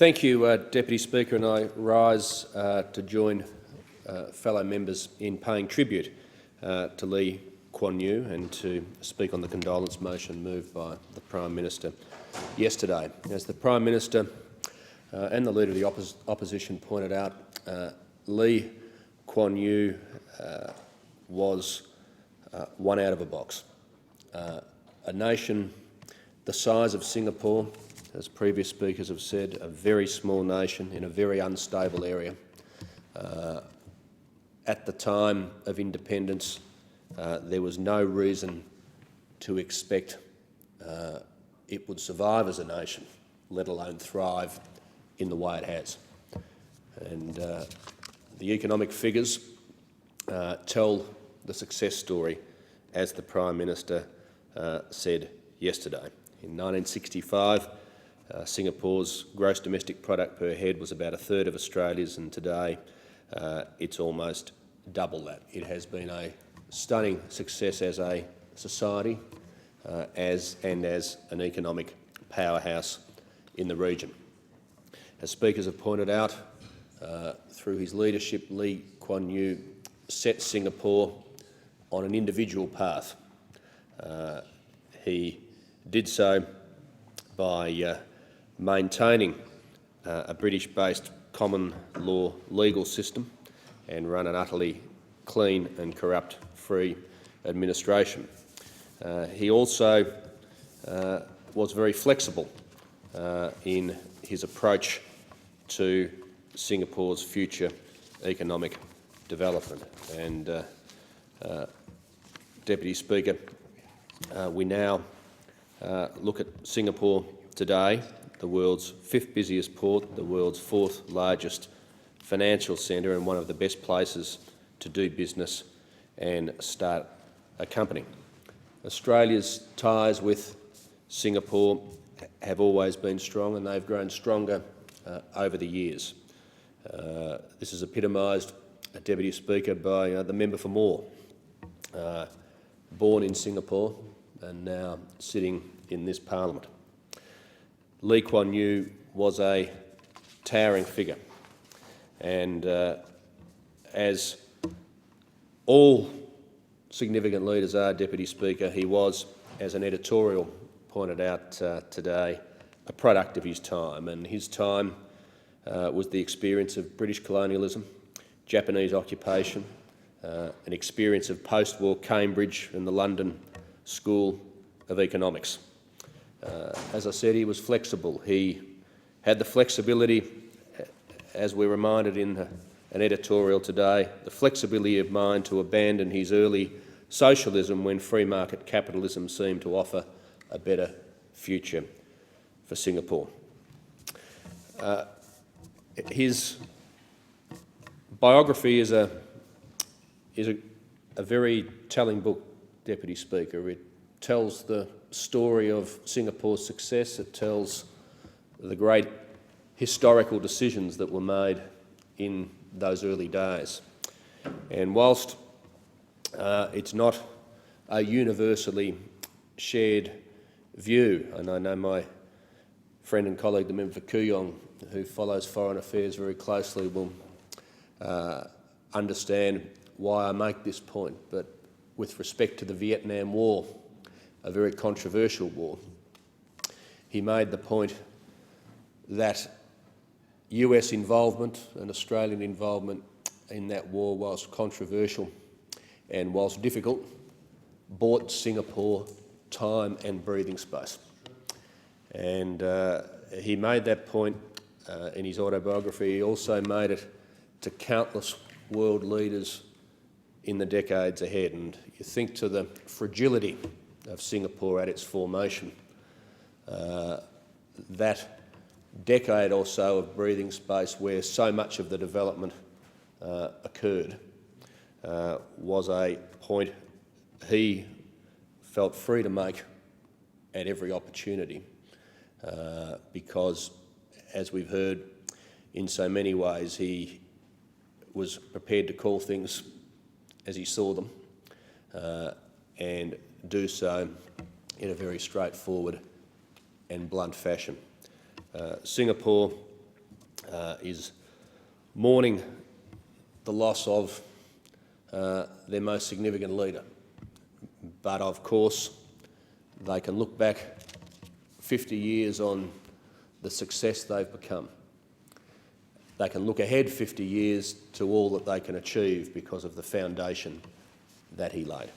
Thank you, Deputy Speaker, and I rise to join fellow members in paying tribute to Lee Kuan Yew and to speak on the condolence motion moved by the Prime Minister yesterday. As the Prime Minister and the Leader of the Opposition pointed out, Lee Kuan Yew was one out of a box. A nation the size of Singapore, as previous speakers have said, a very small nation in a very unstable area. At the time of independence, there was no reason to expect it would survive as a nation, let alone thrive in the way it has. And the economic figures tell the success story, as the Prime Minister said yesterday. In 1965, Singapore's gross domestic product per head was about a third of Australia's, and today it's almost double that. It has been a stunning success as a society as an economic powerhouse in the region. As speakers have pointed out, through his leadership, Lee Kuan Yew set Singapore on an individual path. He did so by maintaining a British-based common law legal system and run an utterly clean and corrupt-free administration. He also was very flexible in his approach to Singapore's future economic development. And Deputy Speaker, we now look at Singapore today, the world's fifth busiest port, the world's fourth largest financial centre, and one of the best places to do business and start a company. Australia's ties with Singapore have always been strong, and they've grown stronger over the years. This is epitomised, Deputy Speaker, by the member for Moore, born in Singapore and now sitting in this parliament. Lee Kuan Yew was a towering figure, and as all significant leaders are, Deputy Speaker, he was, as an editorial pointed out today, a product of his time, and his time was the experience of British colonialism, Japanese occupation, an experience of post-war Cambridge and the London School of Economics. As I said, he was flexible. He had the flexibility, as we're reminded in an editorial today, the flexibility of mind to abandon his early socialism when free market capitalism seemed to offer a better future for Singapore. His biography is a very telling book, Deputy Speaker. It tells the story of Singapore's success. It tells the great historical decisions that were made in those early days. And whilst it's not a universally shared view, and I know my friend and colleague, the member for Kooyong, who follows foreign affairs very closely, will understand why I make this point, but with respect to the Vietnam War, a very controversial war, he made the point that US involvement and Australian involvement in that war, whilst controversial and whilst difficult, bought Singapore time and breathing space. And he made that point in his autobiography. He also made it to countless world leaders in the decades ahead. And you think to the fragility of Singapore at its formation, that decade or so of breathing space where so much of the development occurred was a point he felt free to make at every opportunity because, as we've heard, in so many ways he was prepared to call things as he saw them and do so in a very straightforward and blunt fashion. Singapore is mourning the loss of their most significant leader. But of course, they can look back 50 years on the success they've become. They can look ahead 50 years to all that they can achieve because of the foundation that he laid.